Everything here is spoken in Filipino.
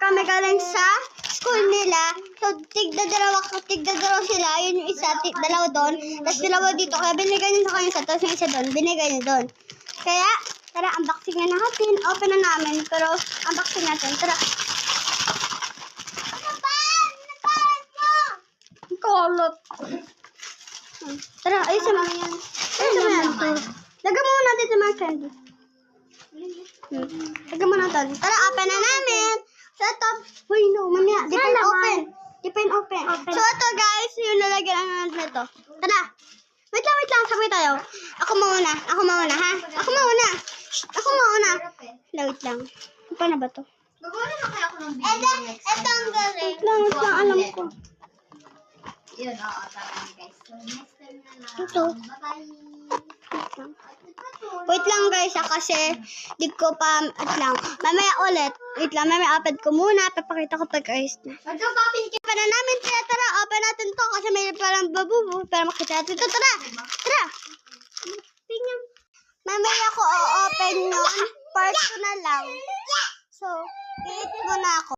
kami galing sa school nila. So, tigda-dalawa sila. Yun yung isa, dalawa doon. Tapos dalawa dito. Kaya binigay niya sa kanya isa. Tapos yung isa doon, binigay niya doon. Kaya, tara, unboxing na natin. Open na namin. Pero, unboxing natin. Tara. Kolot. Tara, ayusin mo yan. Ayusin mo yan. Lagyan mo natin sa mga candy. Lagyan mo natin. Tara, open na namin. So, ito. Uy, no, mamaya. Di pa open. So, ito guys, yung lalagyan na natin ito. Tara. Wait lang. Sabay tayo. Ako mauna, ha? Ako mauna. Wait lang. Paano ba to? Gagawa naman kaya ako ng video next time. Ito ang galing. Wait lang, alam ko. Yun, oo, tama guys. So, next time na lang. Ito. Bye-bye. Wait lang guys, kasi di ko pa, mamaya ulit. Wait lang, mamaya open ko muna, papakita ko pag ayos na. Magkapapin ka. Open na namin, tara, open natin to, kasi may parang babubu, pero makita natin to, tara. Tingnan. Mamaya ko o-open yun, part 2 na lang. So, i-hit mo na ako.